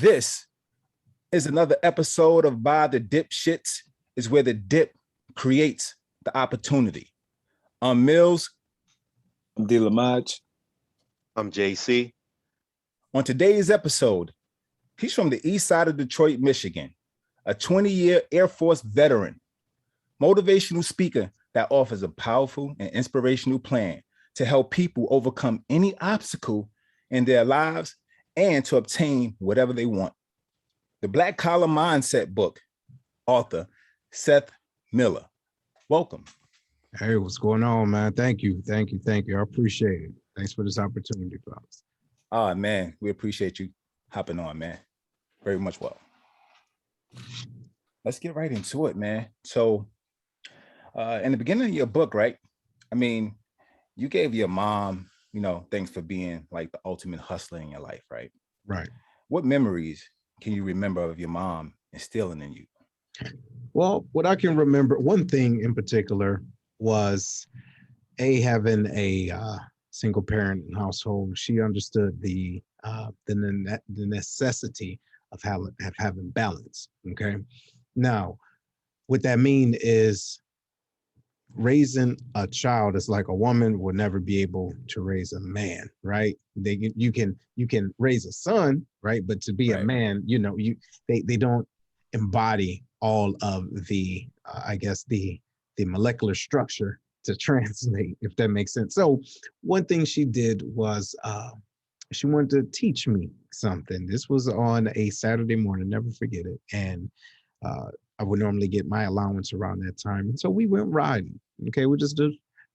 This is another episode of Buythedipshits, is where the dip creates the opportunity. I'm Mills. I'm D. Lamage. I'm JC. On today's episode, he's from the east side of Detroit, Michigan, a 20-year Air Force veteran, motivational speaker that offers a powerful and inspirational plan to help people overcome any obstacle in their lives and to obtain whatever they want. The Black Collar Mindset book, author Seth Miller. Welcome. Hey, what's going on, man? Thank you. I appreciate it. Thanks for this opportunity, fellas. Oh, man, we appreciate you hopping on, man. Very much well. Let's get right into it, man. So in the beginning of your book, right? I mean, you gave your mom, thanks for being like the ultimate hustler in your life, right? Right. What memories can you remember of your mom instilling in you? Well, what I can remember, one thing in particular was having a single parent household. She understood the necessity of having balance. Okay. Now, what that mean is raising a child is like a woman will never be able to raise a man, right? You can raise a son, right? But to be a man, they don't embody all of the the molecular structure to translate, if that makes sense. So one thing she did was she wanted to teach me something. This was on a Saturday morning, never forget it. And I would normally get my allowance around that time. And so we went riding. Okay, we just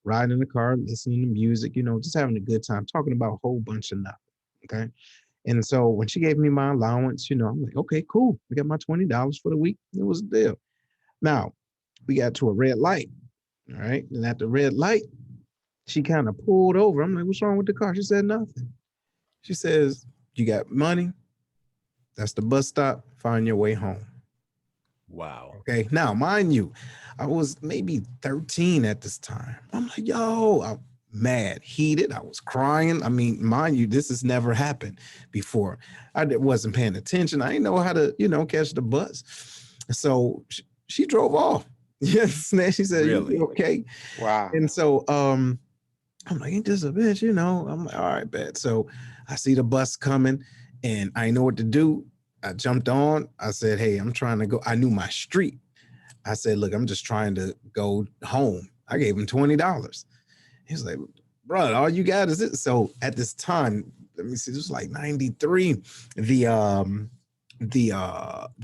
riding in the car, listening to music, just having a good time, talking about a whole bunch of nothing. Okay. And so when she gave me my allowance, I'm like, okay, cool. We got my $20 for the week. It was a deal. Now, we got to a red light. All right. And at the red light, she kind of pulled over. I'm like, what's wrong with the car? She said nothing. She says, you got money? That's the bus stop. Find your way home. Wow. Okay. Now, mind you, I was maybe 13 at this time. I'm like, yo, I'm mad, heated. I was crying. I mean, mind you, this has never happened before. I wasn't paying attention. I didn't know how to, catch the bus. So she drove off. Yes. She said, really? Okay. Wow. And so I'm like, ain't this a bitch? I'm like, all right, bet. So I see the bus coming and I know what to do. I jumped on. I said, hey, I'm trying to go. I knew my street. I said, look, I'm just trying to go home. I gave him $20. He's like, bro, all you got is it. So at this time, let me see, this was like 93. The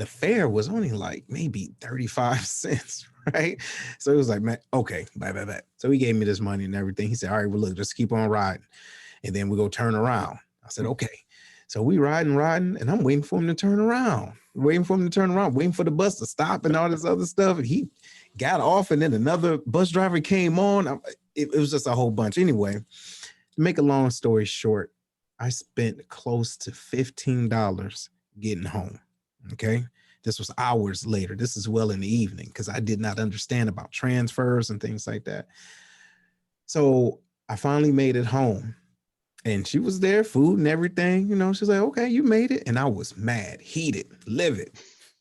fare was only like maybe 35 cents, right? So it was like, man, okay, bye. So he gave me this money and everything. He said, all right, well, look, just keep on riding. And then we go turn around. I said, okay. So we riding, and I'm waiting for him to turn around, waiting for the bus to stop and all this other stuff. And he got off and then another bus driver came on. It was just a whole bunch. Anyway, to make a long story short, I spent close to $15 getting home. Okay. This was hours later. This is well in the evening because I did not understand about transfers and things like that. So I finally made it home. And she was there, food and everything, she's like, okay, you made it. And I was mad, heated, livid.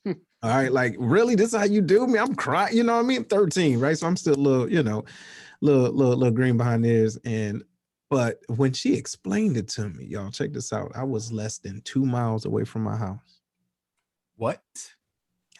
All right. Like, really, this is how you do me? I'm crying. You know what I mean? 13, right? So I'm still a little, little green behind the ears. But when she explained it to me, y'all, check this out. I was less than 2 miles away from my house. What?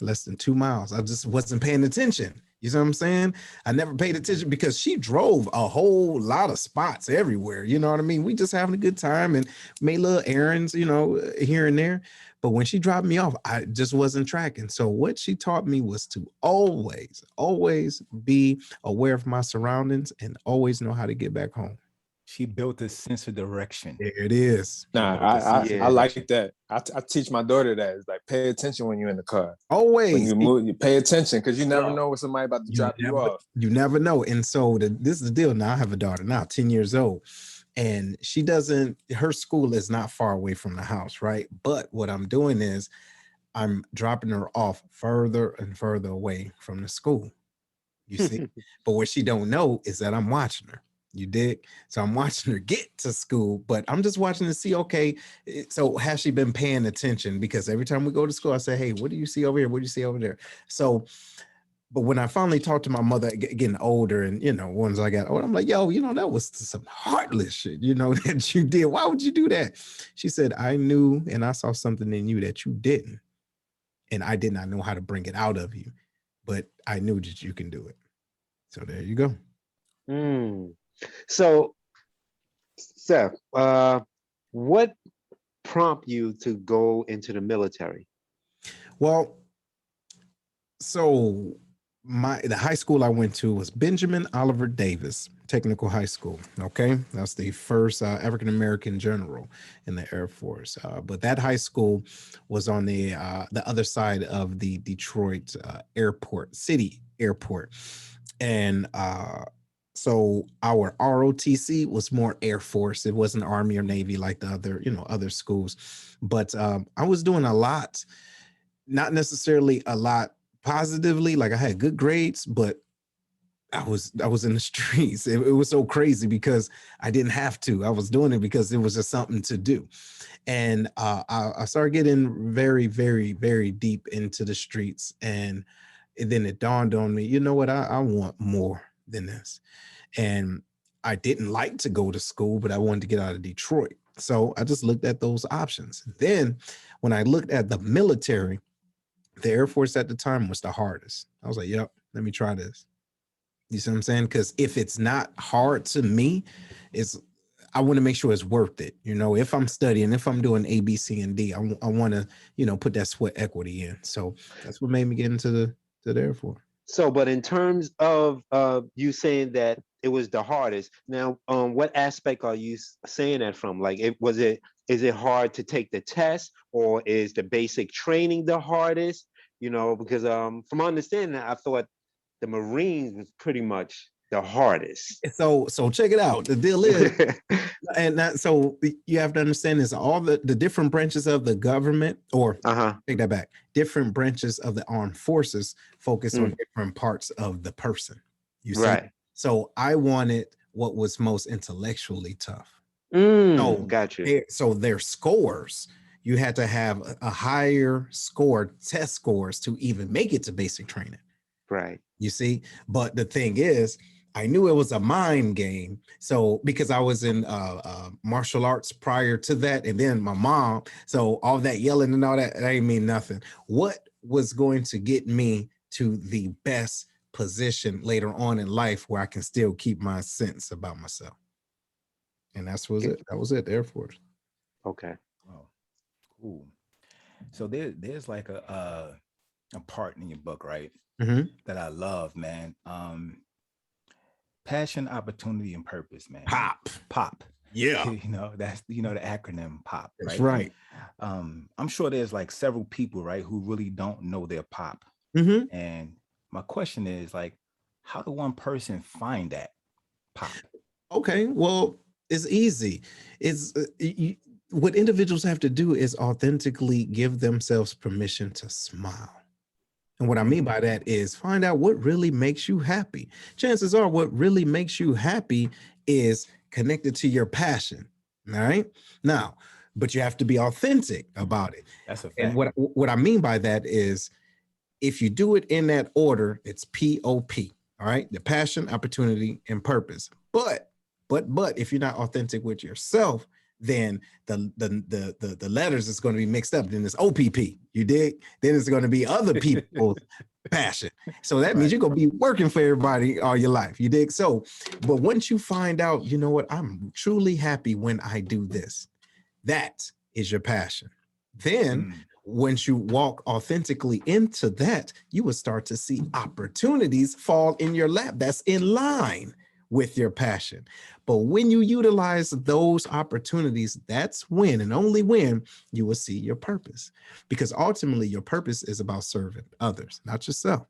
Less than 2 miles. I just wasn't paying attention. You know what I'm saying? I never paid attention because she drove a whole lot of spots everywhere. You know what I mean? We just having a good time and made little errands, here and there. But when she dropped me off, I just wasn't tracking. So what she taught me was to always be aware of my surroundings and always know how to get back home. She built a sense of direction. There it is. Nah, I like that. I teach my daughter that. It's like, pay attention when you're in the car. Always. When you move, you pay attention because you never know when somebody about to drop you off. You never know. And so this is the deal. Now I have a daughter now, 10 years old. And her school is not far away from the house, right? But what I'm doing is I'm dropping her off further and further away from the school. You see? But what she don't know is that I'm watching her. You dig? So I'm watching her get to school, but I'm just watching to see, okay, so has she been paying attention? Because every time we go to school, I say, hey, what do you see over here? What do you see over there? So, but when I finally talked to my mother, getting older, and once I got older, I'm like, yo, that was some heartless shit, that you did. Why would you do that? She said, I knew and I saw something in you that you didn't. And I did not know how to bring it out of you, but I knew that you can do it. So there you go. So, Seth, what prompted you to go into the military? Well, so the high school I went to was Benjamin Oliver Davis Technical High School. Okay, that's the first African-American general in the Air Force. But that high school was on the other side of the Detroit city airport, and so our ROTC was more Air Force. It wasn't Army or Navy like the other schools. But I was doing a lot, not necessarily a lot positively. Like I had good grades, but I was in the streets. It was so crazy because I didn't have to. I was doing it because it was just something to do. And I started getting very, very, very deep into the streets. And then it dawned on me, you know what? I want more than this. And I didn't like to go to school, but I wanted to get out of Detroit. So I just looked at those options. Then when I looked at the military, the Air Force at the time was the hardest. I was like, yep, let me try this. You see what I'm saying? Because if it's not hard to me, I want to make sure it's worth it. If I'm studying, if I'm doing A, B, C, and D, I want to, put that sweat equity in. So that's what made me get into the Air Force. So, but in terms of you saying that it was the hardest, now, what aspect are you saying that from? Like, is it hard to take the test, or is the basic training the hardest? Because from my understanding, I thought the Marines was pretty much the hardest. So check it out. The deal is, so you have to understand this, all the different branches of the government, or take that back, different branches of the armed forces focus on different parts of the person. You see? Right. So I wanted what was most intellectually tough. Got you. So their scores, you had to have a higher score, test scores, to even make it to basic training. Right. You see? But the thing is, I knew it was a mind game. So because I was in martial arts prior to that, and then my mom, so all that yelling and all that ain't mean nothing. What was going to get me to the best position later on in life where I can still keep my sense about myself? And that was it. That was it, the Air Force. Okay. Oh, cool. So there's like a part in your book, right? That I love, man. Passion, opportunity, and purpose, man. Pop. Yeah. That's the acronym POP. That's right. I'm sure there's like several people, right, who really don't know their POP. And my question is, like, how do one person find that POP? Okay, well, it's easy. It's what individuals have to do is authentically give themselves permission to smile. And what I mean by that is find out what really makes you happy. Chances are what really makes you happy is connected to your passion. All right. Now, but you have to be authentic about it. That's a fact. And what I mean by that is if you do it in that order, it's POP. All right. The passion, opportunity, and purpose. But if you're not authentic with yourself, then the letters is going to be mixed up. Then it's OPP. You dig? Then it's going to be other people's passion. So that means you're going to be working for everybody all your life. You dig? So, but once you find out, you know what, I'm truly happy when I do this. That is your passion. Then once you walk authentically into that, you will start to see opportunities fall in your lap that's in line with your passion. But when you utilize those opportunities, that's when and only when you will see your purpose. Because ultimately your purpose is about serving others, not yourself.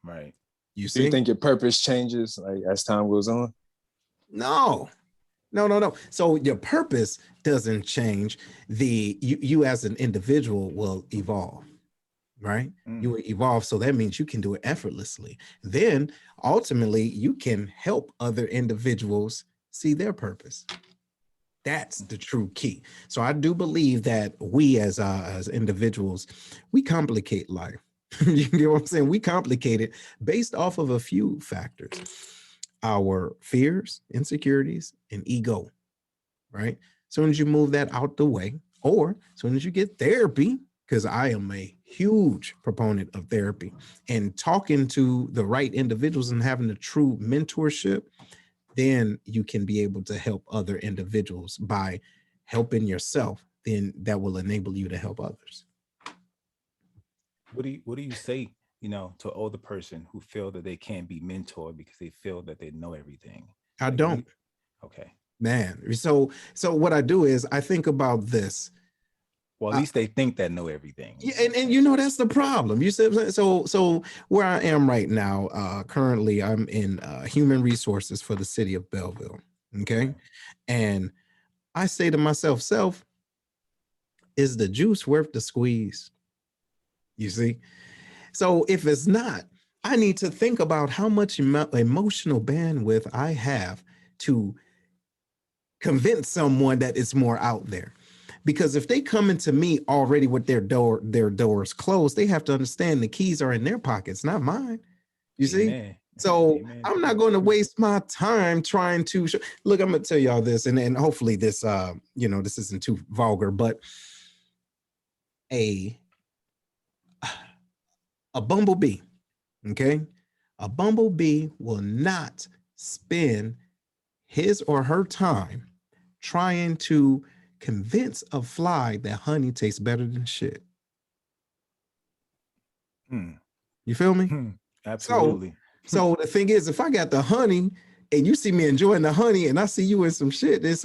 Right. You see? Do you think your purpose changes like as time goes on? No. So your purpose doesn't change. You as an individual will evolve. right? You will evolve. So that means you can do it effortlessly. Then ultimately you can help other individuals see their purpose. That's the true key. So I do believe that we as individuals, we complicate life. You get what I'm saying? We complicate it based off of a few factors: our fears, insecurities, and ego, right? As soon as you move that out the way, or as soon as you get therapy, because I am a huge proponent of therapy, and talking to the right individuals and having a true mentorship, then you can be able to help other individuals by helping yourself. Then that will enable you to help others. What do you say, to an older person who feel that they can't be mentored because they feel that they know everything? I don't. Okay. Man. So what I do is I think about this. Well, at least they think they know everything. Yeah, and that's the problem. You said so where I am right now, currently I'm in human resources for the city of Belleville. Okay. And I say to myself, self, is the juice worth the squeeze? You see? So if it's not, I need to think about how much emotional bandwidth I have to convince someone that it's more out there. Because if they come into me already with their doors closed, they have to understand the keys are in their pockets, not mine. You see? So I'm not going to waste my time trying to look. I'm going to tell y'all this, and hopefully this, this isn't too vulgar, but a bumblebee, okay? A bumblebee will not spend his or her time trying to convince a fly that honey tastes better than shit. You feel me? Absolutely. So the thing is, if I got the honey and you see me enjoying the honey and I see you in some shit, then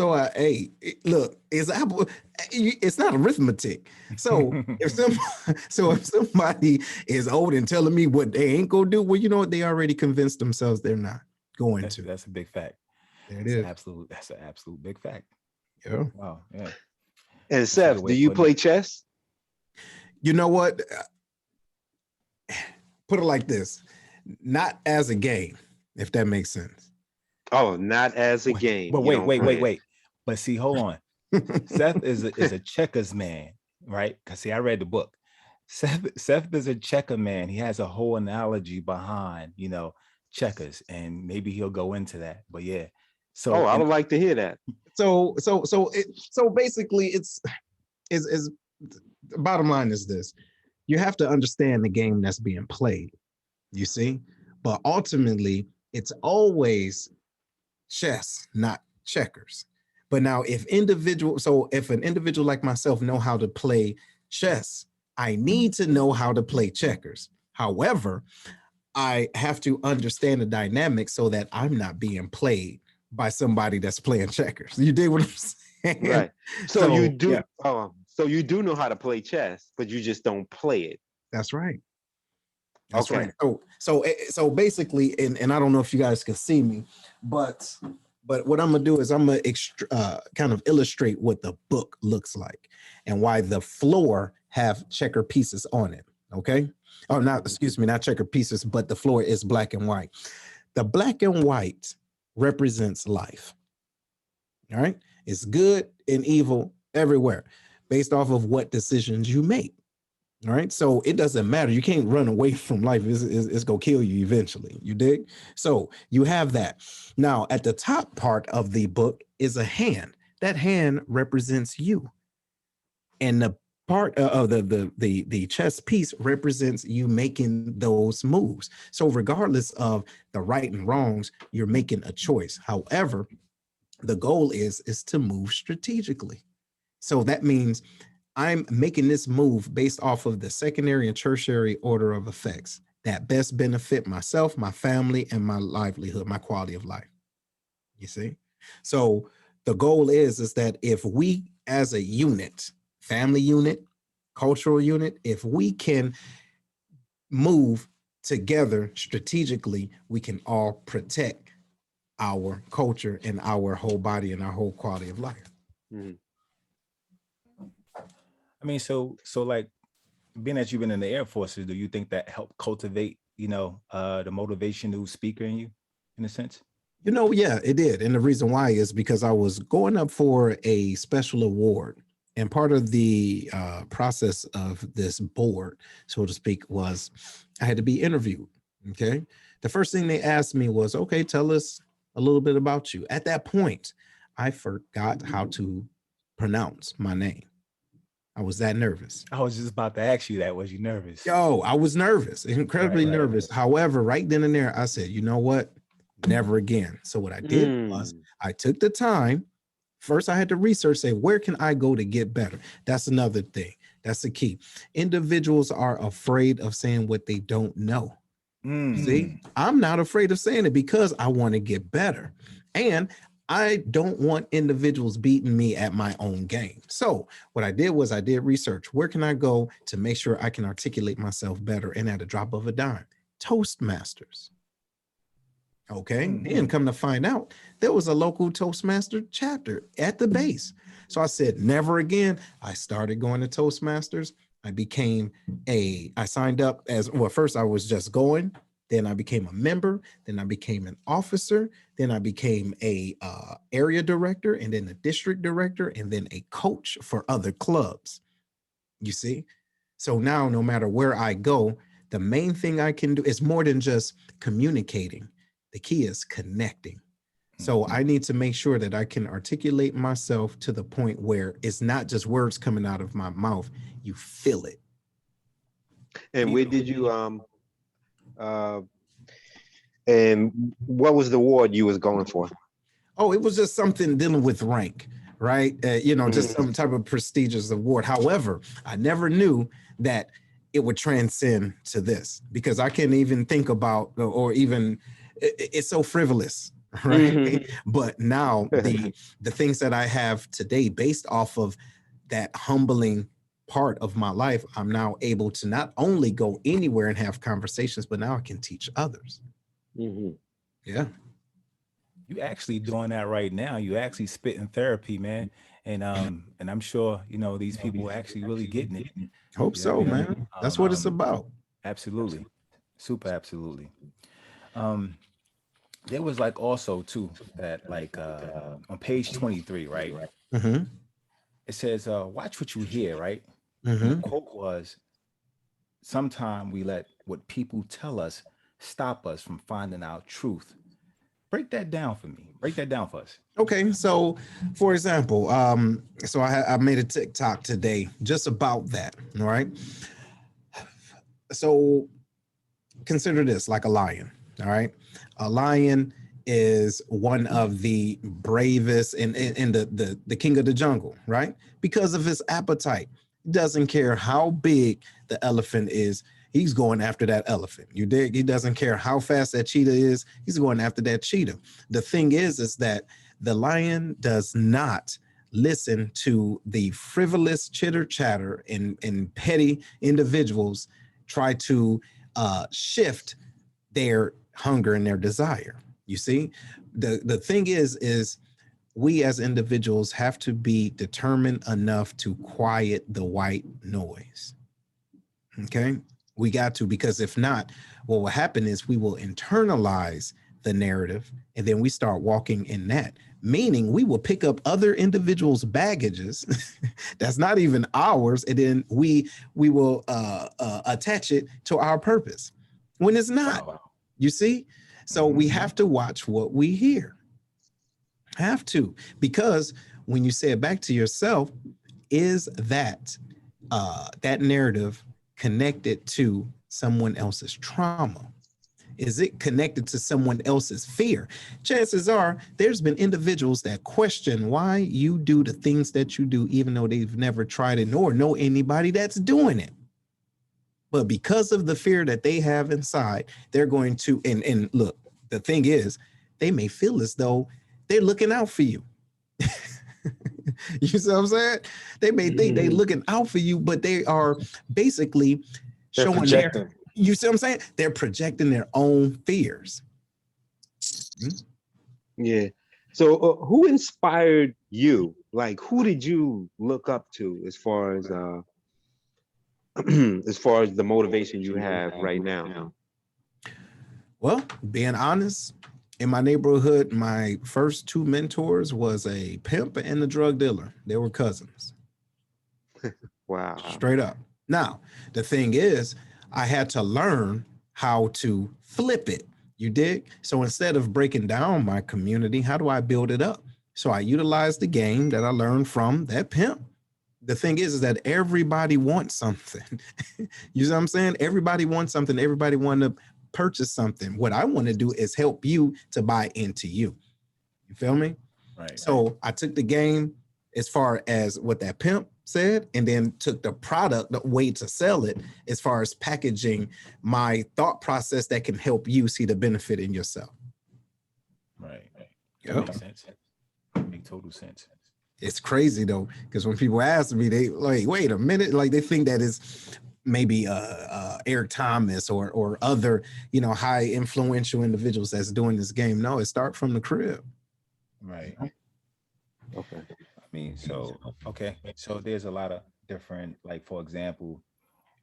look, it's not arithmetic. So if somebody is old and telling me what they ain't gonna do, well, you know what? They already convinced themselves they're not going to. That's a big fact. There it is. That's an absolute big fact. Yeah. Wow. Yeah. And Seth, do you play chess? You know what? Put it like this: not as a game, if that makes sense. Oh, not as a game. But wait. But see, hold on. Seth is a checkers man, right? Because see, I read the book. Seth is a checker man. He has a whole analogy behind, checkers, and maybe he'll go into that. But yeah. So I would like to hear that. So basically it's the bottom line is this: you have to understand the game that's being played, you see, but ultimately it's always chess, not checkers. But now if an individual like myself know how to play chess, I need to know how to play checkers. However, I have to understand the dynamics so that I'm not being played by somebody that's playing checkers. You dig what I'm saying? Right. So you do. Yeah. So you do know how to play chess, but you just don't play it. That's right. That's right. So basically, and I don't know if you guys can see me, but what I'm gonna do is I'm gonna kind of illustrate what the book looks like and why the floor have checker pieces on it. Okay. Oh, not checker pieces, but the floor is black and white. The black and white represents life. All right. It's good and evil everywhere based off of what decisions you make. All right. So it doesn't matter. You can't run away from life. It's going to kill you eventually. You dig? So you have that. Now, at the top part of the book is a hand. That hand represents you. And the part of the chess piece represents you making those moves. So regardless of the right and wrongs, you're making a choice. However, the goal is to move strategically. So that means I'm making this move based off of the secondary and tertiary order of effects that best benefit myself, my family, and my livelihood, my quality of life. You see? So the goal is that if we as a unit, family unit, cultural unit, if we can move together strategically, we can all protect our culture and our whole body and our whole quality of life. Mm-hmm. I mean, so like being that you've been in the Air Forces, do you think that helped cultivate, the motivational speaker in you, in a sense? Yeah, it did. And the reason why is because I was going up for a special award. And part of the process of this board, so to speak, was I had to be interviewed. Okay. The first thing they asked me was, okay, tell us a little bit about you. At that point, I forgot how to pronounce my name. I was that nervous. I was just about to ask you that. Was you nervous? Yo, I was nervous, incredibly nervous. However, right then and there, I said, you know what? Never again. So what I did was I took the time. First, I had to research, say, where can I go to get better? That's another thing. That's the key. Individuals are afraid of saying what they don't know. See, I'm not afraid of saying it because I want to get better. And I don't want individuals beating me at my own game. So what I did was I did research. Where can I go to make sure I can articulate myself better and at a drop of a dime? Toastmasters. Okay. And come to find out, there was a local Toastmaster chapter at the base. So I said, never again. I started going to Toastmasters. I signed up as, well, first I was just going, then I became a member, then I became an officer, then I became a area director, and then a district director, and then a coach for other clubs. You see? So now no matter where I go, the main thing I can do is more than just communicating. The key is connecting. So I need to make sure that I can articulate myself to the point where it's not just words coming out of my mouth. You feel it. And where did you, and what was the award you was going for? Oh, it was just something dealing with rank, right? Just some type of prestigious award. However, I never knew that it would transcend to this because I can't even think about, or even, it's so frivolous, right? But now the things that I have today based off of that humbling part of my life, I'm now able to not only go anywhere and have conversations, but now I can teach others. Yeah. You actually doing that right now. You actually spitting therapy, man. And I'm sure, these people actually really getting it. Hope so, man. That's what it's about. Absolutely. Super absolutely. There was like also too that like on page 23, right? It says, watch what you hear, right? And the quote was, sometime we let what people tell us stop us from finding out truth. Break that down for me. Break that down for us. Okay, so for example, so I made a TikTok today just about that. All right. So consider this like a lion. All right. A lion is one of the bravest and the king of the jungle, right? Because of his appetite. Doesn't care how big the elephant is. He's going after that elephant. You dig? He doesn't care how fast that cheetah is. He's going after that cheetah. The thing is that the lion does not listen to the frivolous chitter chatter and petty individuals try to shift their hunger and their desire. You see, the thing is we as individuals have to be determined enough to quiet the white noise. Okay. We got to, because if not, what will happen is we will internalize the narrative and then we start walking in that, meaning we will pick up other individuals' baggages that's not even ours, and then we will attach it to our purpose when it's not. Wow. You see? So we have to watch what we hear. Have to, because when you say it back to yourself, is that that narrative connected to someone else's trauma? Is it connected to someone else's fear? Chances are there's been individuals that question why you do the things that you do, even though they've never tried it nor know anybody that's doing it. But because of the fear that they have inside, they're going to, and look, the thing is, they may feel as though they're looking out for you. You see what I'm saying? They may think they're looking out for you, but they are basically showing their, you see what I'm saying? They're projecting their own fears. Yeah. So who inspired you? Like, who did you look up to as far as as far as the motivation you have right now? Well, being honest, in my neighborhood, my first two mentors was a pimp and a drug dealer. They were cousins. Wow. Straight up. Now, the thing is, I had to learn how to flip it. You dig? So instead of breaking down my community, how do I build it up? So I utilized the game that I learned from that pimp. The thing is that everybody wants something. You know what I'm saying? Everybody wants something. Everybody wants to purchase something. What I want to do is help you to buy into you. You feel me? Right. So I took the game as far as what that pimp said, and then took the product, the way to sell it, as far as packaging my thought process that can help you see the benefit in yourself. Right. That Yep. makes sense. Make total sense. It's crazy though, because when people ask me, they like, wait a minute, like they think that is maybe Eric Thomas or other, you know, high influential individuals that's doing this game. No, it starts from the crib. Right. Okay. I mean, so okay. So there's a lot of different, like, for example,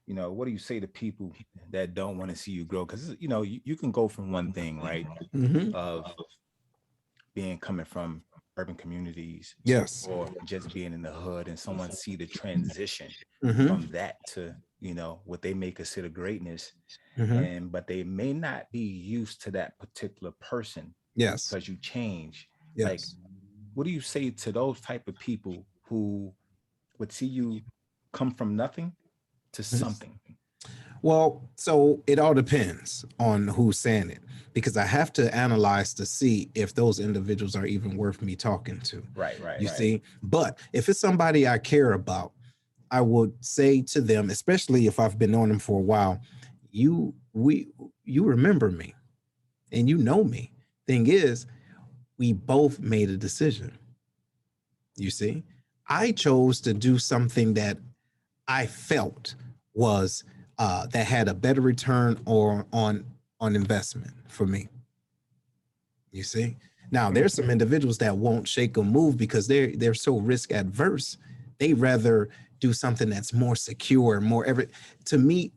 you know, what do you say to people that don't want to see you grow? Because, you know, you can go from one thing, right, Mm-hmm. of being coming from urban communities, Yes. or just being in the hood, and someone see the transition Mm-hmm. from that to, you know, what they may consider greatness, Mm-hmm. and but they may not be used to that particular person Yes. because you change. Yes. Like, what do you say to those type of people who would see you come from nothing to something? Well, so it all depends on who's saying it, because I have to analyze to see if those individuals are even worth me talking to. Right. You see, but if it's somebody I care about, I would say to them, especially if I've been knowing them for a while, you remember me and you know me. Thing is, we both made a decision. You see, I chose to do something that I felt was that had a better return or on investment for me. You see, now there's some individuals that won't shake or move because they're so risk adverse. They rather do something that's more secure, to me.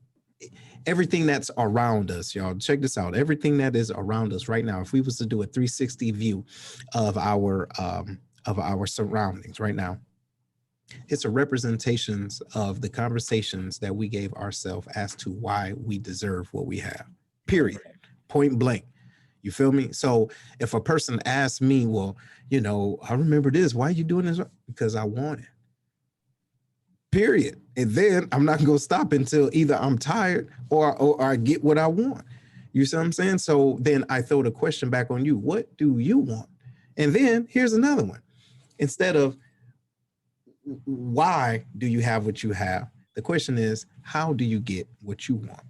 Everything that's around us, y'all, check this out. Everything that is around us right now, if we was to do a 360 view of our surroundings right now, it's a representations of the conversations that we gave ourselves as to why we deserve what we have. Period. Point blank. You feel me? So if a person asks me, well, you know, I remember this. Why are you doing this? Because I want it. Period. And then I'm not going to stop until either I'm tired or I get what I want. You see what I'm saying? So then I throw the question back on you. What do you want? And then here's another one. Instead of why do you have what you have, the question is, how do you get what you want?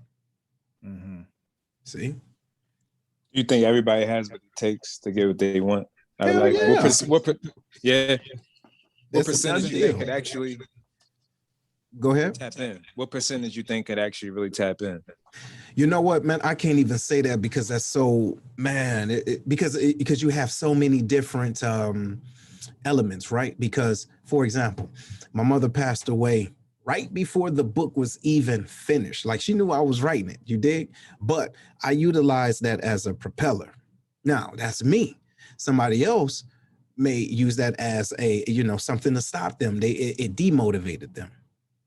Mm-hmm. See? You think everybody has what it takes to get what they want? Hell Like, yeah. what That's a percentage done you think deal. could actually Go ahead. tap in? What percentage you think could actually really tap in? You know what, man? I can't even say that because that's so, man, because you have so many different elements, right? Because, for example, my mother passed away right before the book was even finished. Like, she knew I was writing it, you dig? But I utilized that as a propeller. Now, that's me. Somebody else may use that as a, you know, something to stop them. It demotivated them.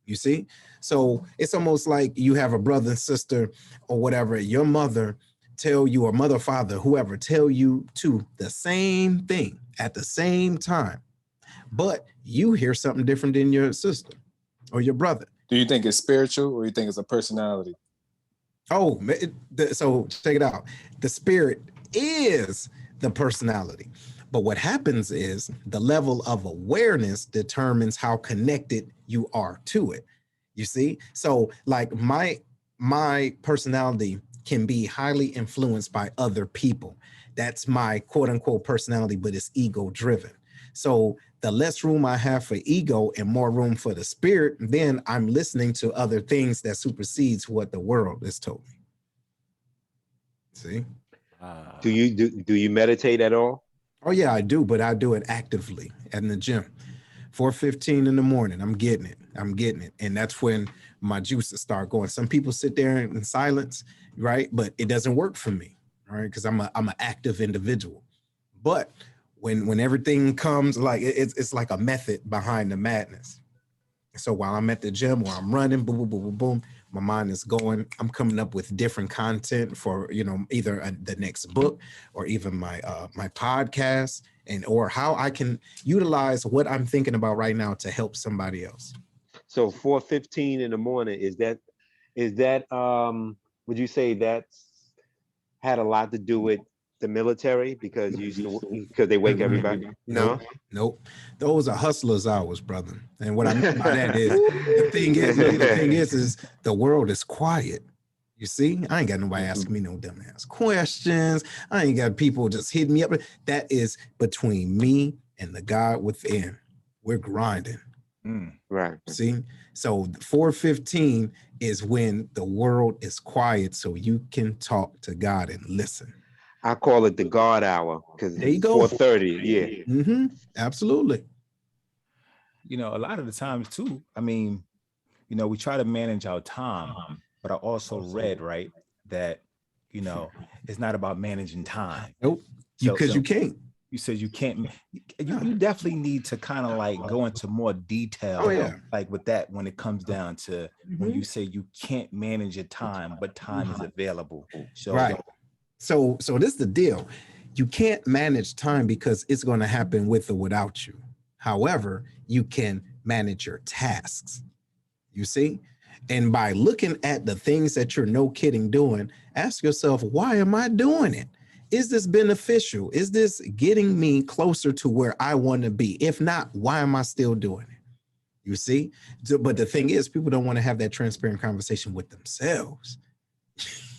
You see? So it's almost like you have a brother and sister or whatever, your mother tell you, or mother, father, whoever, tell you to the same thing at the same time, but you hear something different than your sister or your brother. Do you think it's spiritual or you think it's a personality? Oh, so check it out. The spirit is the personality. But what happens is the level of awareness determines how connected you are to it. You see? So like my personality can be highly influenced by other people. That's my quote unquote personality, but it's ego driven. So the less room I have for ego and more room for the spirit, then I'm listening to other things that supersedes what the world has told me. See? Do you meditate at all? Oh yeah, I do, but I do it actively in the gym. 4:15 in the morning, I'm getting it. And that's when my juices start going. Some people sit there in silence, right? But it doesn't work for me, right? Because I'm an active individual. But when everything comes, like it's like a method behind the madness. So while I'm at the gym or I'm running, boom, boom, boom, boom, boom, my mind is going. I'm coming up with different content for, either the next book or even my podcast, and or how I can utilize what I'm thinking about right now to help somebody else. So 4:15 in the morning, is that would you say that's had a lot to do with the military because they wake everybody? No. Nope. Those are hustlers' hours, brother. And what I mean by that is the thing is the world is quiet. You see, I ain't got nobody asking me no dumbass questions. I ain't got people just hitting me up. That is between me and the God within. We're grinding. Right. See, so 4:15 is when the world is quiet, so you can talk to God and listen. I call it the God hour because There you go. 4:30. Yeah. Absolutely. A lot of the times too, I mean, we try to manage our time, but I also read, right, that, it's not about managing time. Nope. Because you can't. You said you can't. You definitely need to kind of like go into more detail. Oh, yeah. Like with that, when it comes down to when you say you can't manage your time, but time is available. So right. So this is the deal. You can't manage time because it's going to happen with or without you. However, you can manage your tasks. You see? And by looking at the things that you're no kidding doing, ask yourself, why am I doing it? Is this beneficial? Is this getting me closer to where I want to be? If not, why am I still doing it? You see? But the thing is, people don't want to have that transparent conversation with themselves.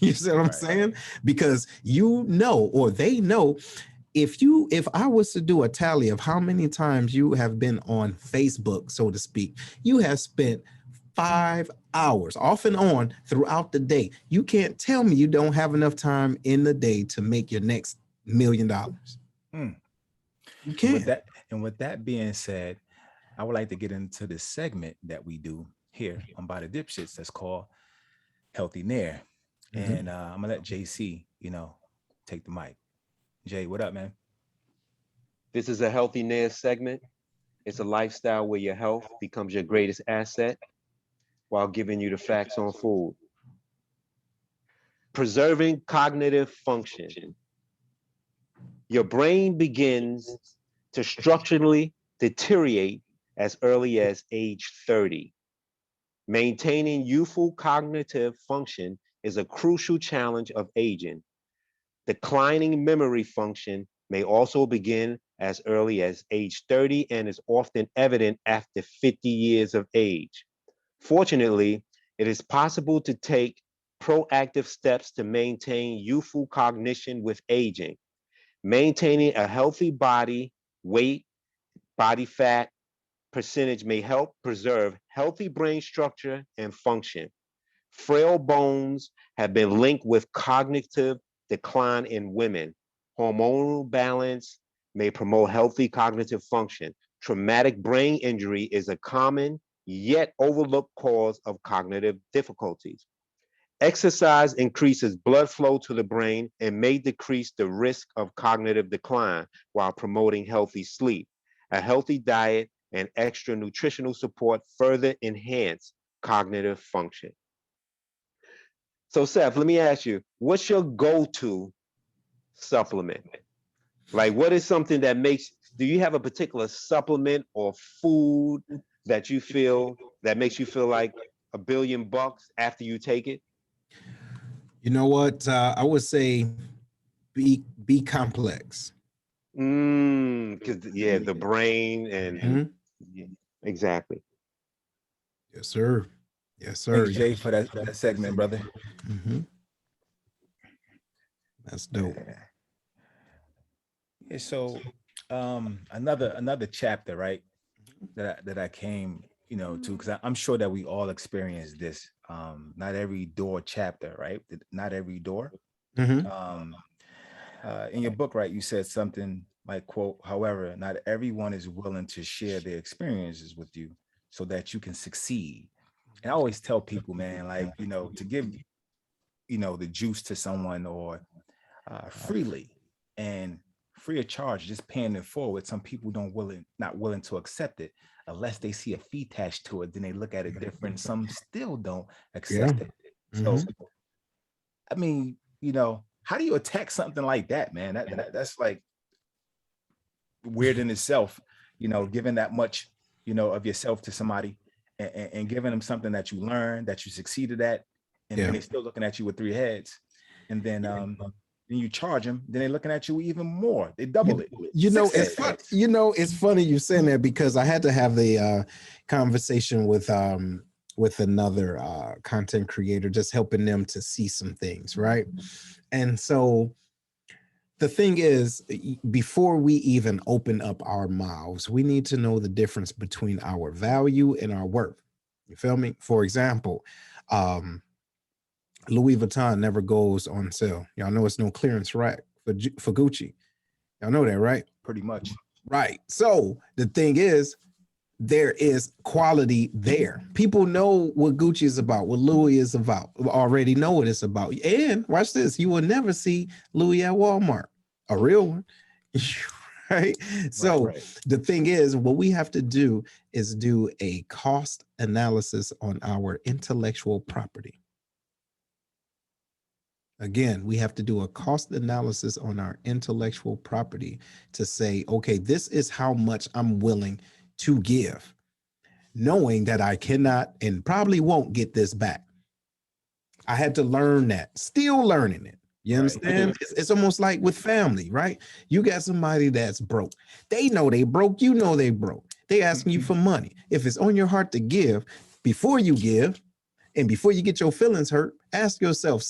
You see what I'm saying? Because or they know, if I was to do a tally of how many times you have been on Facebook, so to speak, you have spent 5 hours off and on throughout the day. You can't tell me you don't have enough time in the day to make your next $1 million. You can't. And with that being said, I would like to get into this segment that we do here on Buythedipshits that's called Healthy Nair. And I'm gonna let JC, take the mic. Jay, what up, man? This is a Healthy Nair segment. It's a lifestyle where your health becomes your greatest asset while giving you the facts on food. Preserving cognitive function. Your brain begins to structurally deteriorate as early as age 30. Maintaining youthful cognitive function is a crucial challenge of aging. Declining memory function may also begin as early as age 30 and is often evident after 50 years of age. Fortunately, it is possible to take proactive steps to maintain youthful cognition with aging. Maintaining a healthy body weight, body fat percentage may help preserve healthy brain structure and function. Frail bones have been linked with cognitive decline in women. Hormonal balance may promote healthy cognitive function. Traumatic brain injury is a common yet overlooked cause of cognitive difficulties. Exercise increases blood flow to the brain and may decrease the risk of cognitive decline while promoting healthy sleep. A healthy diet and extra nutritional support further enhance cognitive function. So, Seth, let me ask you, what's your go-to supplement? Like, what is something that do you have a particular supplement or food that makes you feel like $1 billion after you take it? You know what? I would say be complex. Because the brain and exactly. Yes, sir. Yes, sir. Thanks, Jay, for that segment, brother. That's dope. Yeah, so another chapter, right? That I came, to, because I'm sure that we all experienced this. Not every door chapter, right? Not every door. In your book, right, you said something like, quote, however, not everyone is willing to share their experiences with you so that you can succeed. And I always tell people, man, like, to give, the juice to someone, or freely and free of charge, just paying it forward. Some people not willing to accept it unless they see a fee attached to it. Then they look at it different. Some still don't accept it. So, I mean, how do you attack something like that, man? That's like weird in itself, giving that much, of yourself to somebody, and giving them something that you learned, that you succeeded at, and then they're still looking at you with three heads. And then you charge them, then they're looking at you even more. They double it. It's funny you saying that, because I had to have the conversation with another content creator, just helping them to see some things, right? And so the thing is, before we even open up our mouths, we need to know the difference between our value and our worth. You feel me? For example, Louis Vuitton never goes on sale. Y'all know it's no clearance rack for Gucci. Y'all know that, right? Pretty much. Right. So the thing is, there is quality there. People know what Gucci is about, what Louis is about, already know what it's about. And watch this, you will never see Louis at Walmart, a real one. Right? So the thing is, what we have to do is do a cost analysis on our intellectual property. Again, we have to do a cost analysis on our intellectual property to say, okay, this is how much I'm willing to give, knowing that I cannot and probably won't get this back. I had to learn that, still learning it. You understand? It's almost like with family, right? You got somebody that's broke. They know they broke. You know they broke. They asking you for money. If it's on your heart to give, before you give and before you get your feelings hurt, ask yourself,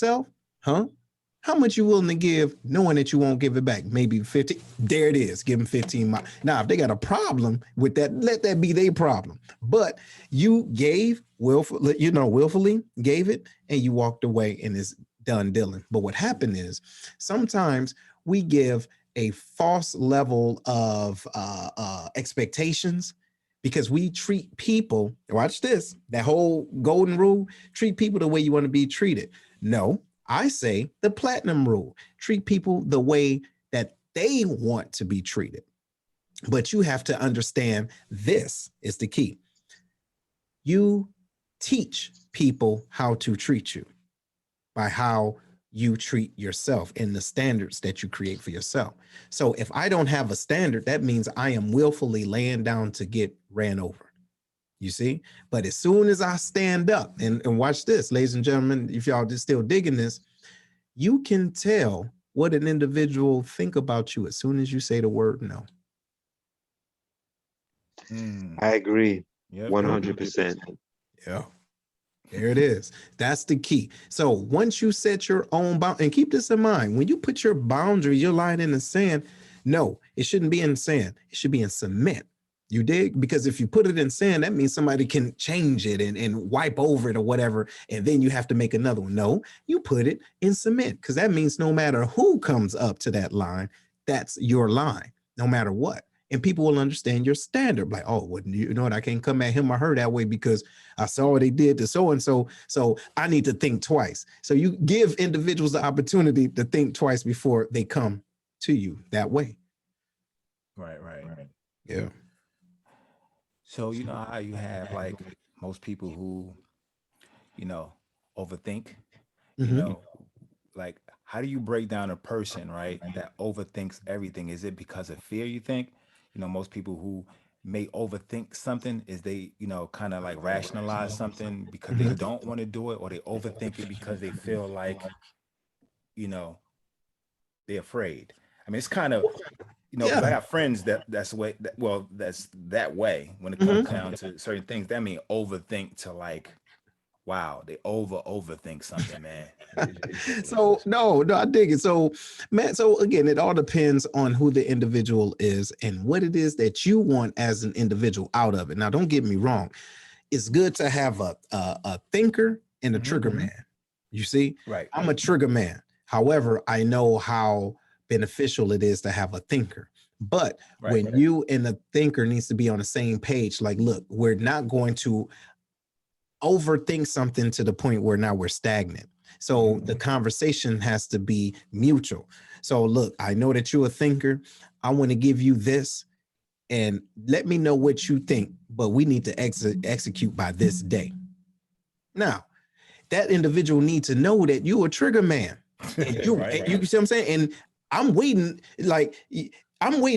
how much you willing to give, knowing that you won't give it back? Maybe 50. There it is. Give them 15. Now, if they got a problem with that, let that be their problem. But you gave willfully gave it, and you walked away, and it's done dealing. But what happened is, sometimes we give a false level of expectations, because we treat people, watch this, that whole golden rule, treat people the way you want to be treated. No, I say the platinum rule, treat people the way that they want to be treated. But you have to understand, this is the key. You teach people how to treat you by how you treat yourself and the standards that you create for yourself. So if I don't have a standard, that means I am willfully laying down to get ran over. You see? But as soon as I stand up, and watch this, ladies and gentlemen, if y'all just still digging this, you can tell what an individual think about you as soon as you say the word no. I agree. 100%. Yeah. There it is. That's the key. So once you set your own bound, and keep this in mind, when you put your boundary, your line in the sand, no, it shouldn't be in sand. It should be in cement. You dig? Because if you put it in sand, that means somebody can change it and wipe over it or whatever, and then you have to make another one. No, you put it in cement, because that means no matter who comes up to that line, that's your line, no matter what. And people will understand your standard. Like, oh, well, you know what? I can't come at him or her that way because I saw what they did to so-and-so. So I need to think twice. So you give individuals the opportunity to think twice before they come to you that way. Right. Yeah. So, you know how you have like most people who, overthink, like, how do you break down a person, right, that overthinks everything? Is it because of fear, you think? Most people who may overthink something is they, kind of like rationalize something because they don't want to do it, or they overthink it because they feel like, they're afraid. I mean, it's kind of, because I got friends that's way that way when it comes down to certain things. That mean overthink to like, wow, they overthink something, man. So no, I dig it. So, man, so again, it all depends on who the individual is and what it is that you want as an individual out of it. Now, don't get me wrong. It's good to have a thinker and a trigger man. You see, right? I'm a trigger man. However, I know how beneficial it is to have a thinker. But Right. when you and the thinker needs to be on the same page, like, look, we're not going to overthink something to the point where now we're stagnant. So the conversation has to be mutual. So look, I know that you're a thinker. I want to give you this and let me know what you think, but we need to execute by this day. Now, that individual needs to know that you're a trigger man. And you, Right. you see what I'm saying? And I'm waiting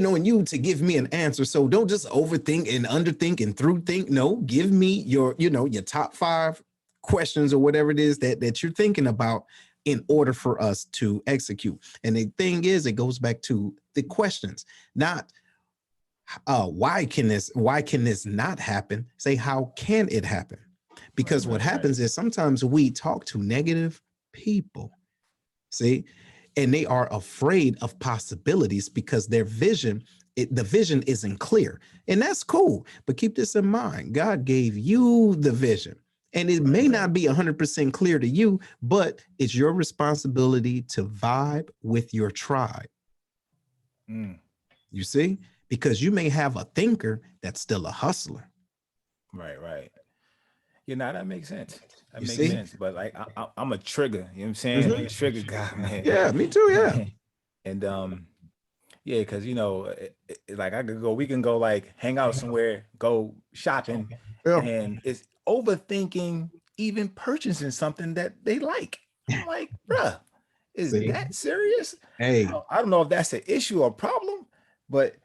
on you to give me an answer. So don't just overthink and underthink and through think. No, give me your top 5 questions or whatever it is that you're thinking about in order for us to execute. And the thing is, it goes back to the questions, not why can this not happen? Say, how can it happen? Because what happens is sometimes we talk to negative people, see, and they are afraid of possibilities because their vision, the vision isn't clear. And that's cool. But keep this in mind. God gave you the vision. And it may not be 100% clear to you, but it's your responsibility to vibe with your tribe. You see? Because you may have a thinker that's still a hustler. Right. You know, that makes sense. That You makes see? sense. But like, I'm a trigger. You know what I'm saying? I'm a trigger guy, man. Yeah, me too. Yeah. And yeah, because like we can go like hang out somewhere, go shopping, Yeah. and it's overthinking even purchasing something that they like. I'm like, bruh, is See? that serious? Hey. I don't know if that's an issue or problem, but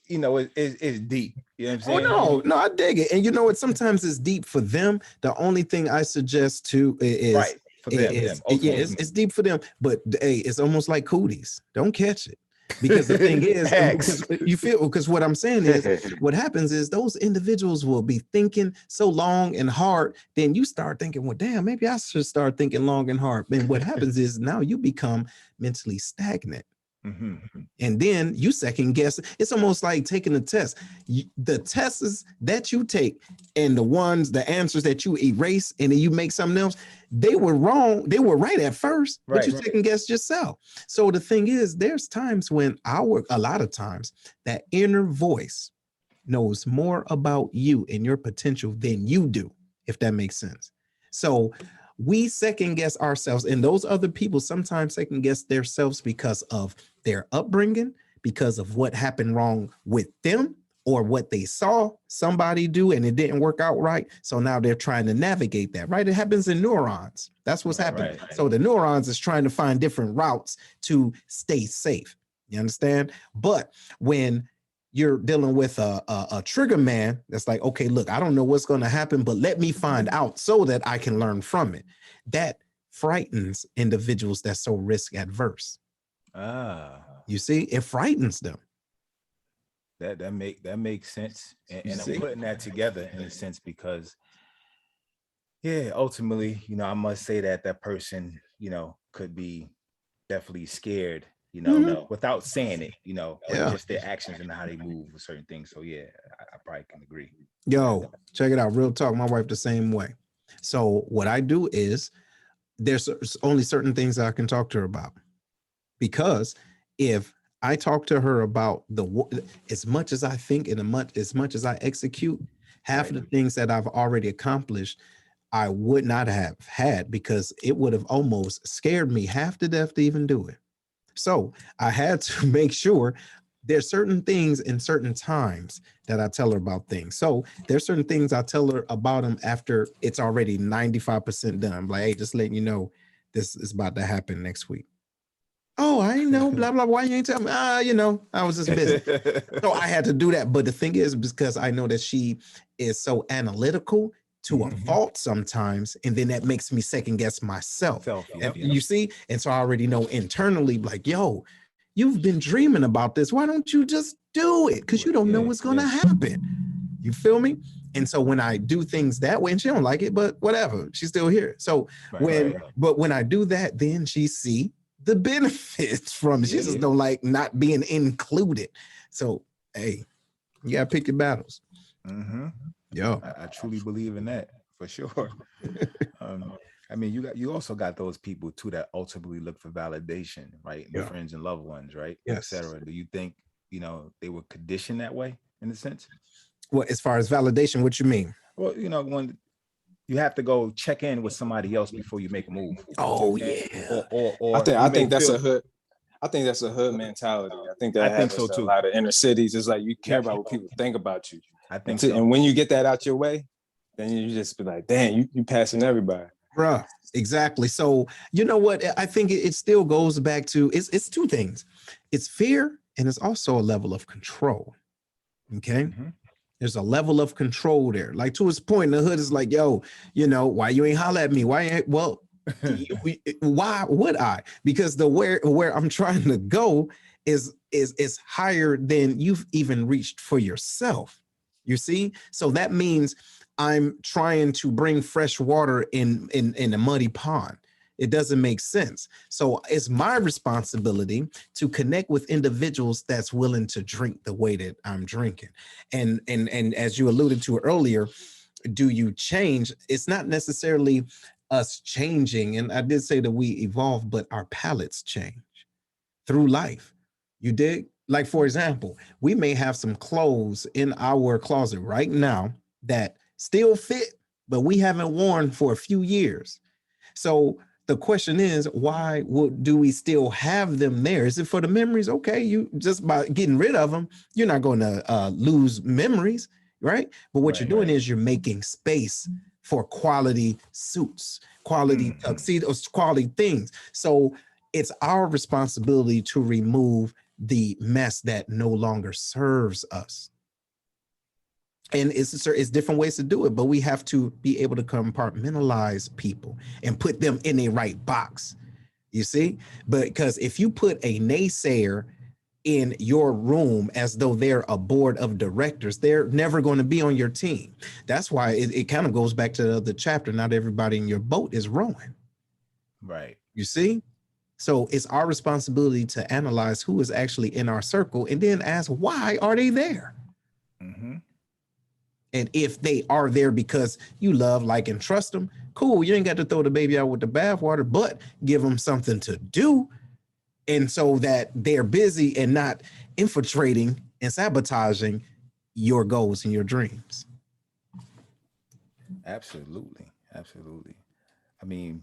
it's deep. You know what I'm saying? No, I dig it. And you know what? Sometimes it's deep for them. The only thing I suggest to is Right. For them, it's deep for them. But hey, it's almost like cooties. Don't catch it. Because the thing is, because what I'm saying is, what happens is those individuals will be thinking so long and hard. Then you start thinking, well, damn, maybe I should start thinking long and hard. And what happens is now you become mentally stagnant. And then you second guess. It's almost like taking a test. The tests that you take and the answers that you erase and then you make something else, they were wrong. They were right at first, but you second guess yourself. So the thing is, there's times when a lot of times that inner voice knows more about you and your potential than you do, if that makes sense. So we second guess ourselves, and those other people sometimes second guess themselves because of their upbringing, because of what happened wrong with them or what they saw somebody do and it didn't work out right. So now they're trying to navigate that, right? It happens in neurons. That's what's happening. Right. So the neurons is trying to find different routes to stay safe. You understand? But when you're dealing with a trigger man that's like, okay, look, I don't know what's going to happen, but let me find out so that I can learn from it. That frightens individuals that's so risk adverse. You see, it frightens them. That makes sense. And I'm putting that together in a sense because, ultimately, I must say that person, could be definitely scared, without saying it, just their actions and how they move with certain things. So I probably can agree. Yo, check it out. Real talk. My wife the same way. So what I do is there's only certain things that I can talk to her about, because if I talk to her about as much as I think and as much as I execute, half of the things that I've already accomplished, I would not have had, because it would have almost scared me half to death to even do it. So I had to make sure there's certain things in certain times that I tell her about things. So there's certain things I tell her about them after it's already 95% done. I'm like, hey, just letting you know, this is about to happen next week. Oh, I ain't know, blah, blah, why you ain't tell me? I was just busy. So I had to do that. But the thing is, because I know that she is so analytical to a fault sometimes, and then that makes me second guess myself. You see? And so I already know internally, like, yo, you've been dreaming about this. Why don't you just do it? Because you don't know what's going to happen. You feel me? And so when I do things that way, and she don't like it, but whatever, she's still here. So but when I do that, then she see the benefits from it. She just don't like not being included. So, hey, you got to pick your battles. Yo, I truly believe in that for sure. I mean, you also got those people too that ultimately look for validation, right? Friends and loved ones, right? Yes. Et cetera. Do you think you know, they were conditioned that way in a sense. Well, as far as validation, what you mean? Well, you know, when you have to go check in with somebody else before you make a move. Oh Okay? yeah. Or I you may think that's feel, a hood. I think that's a hood mentality. I think I that think so happens to a too. lot of inner cities. It's like you care Yep. about what people think about you. I think And so. and when you get that out your way, then you just be like, damn, you passing everybody. Bruh, exactly. So you know what? I think it still goes back to it's two things. It's fear and it's also a level of control. Okay. Mhm. There's a level of control there. Like to his point, the hood is like, yo, you know, why you ain't holler at me? Why ain't why would I? Because the where I'm trying to go is higher than you've even reached for yourself. You see? So that means I'm trying to bring fresh water in a muddy pond. It doesn't make sense. So it's my responsibility to connect with individuals that's willing to drink the way that I'm drinking. And as you alluded to earlier, do you change? It's not necessarily us changing. And I did say that we evolve, but our palates change through life. You dig? Like, for example, we may have some clothes in our closet right now that still fit, but we haven't worn for a few years. So the question is, why do we still have them there? Is it for the memories? Okay, you just by getting rid of them, you're not going to lose memories, right? But what you're doing is you're making space for quality suits, quality tuxedos, quality things. So it's our responsibility to remove the mess that no longer serves us. And it's different ways to do it, but we have to be able to compartmentalize people and put them in a right box. You see? But because if you put a naysayer in your room as though they're a board of directors, they're never going to be on your team. That's why it kind of goes back to the chapter. Not everybody in your boat is rowing. Right. You see? So it's our responsibility to analyze who is actually in our circle and then ask, why are they there? Mm-hmm. And if they are there because you love, like, and trust them, cool. You ain't got to throw the baby out with the bathwater, but give them something to do. And so that they're busy and not infiltrating and sabotaging your goals and your dreams. Absolutely. Absolutely. I mean,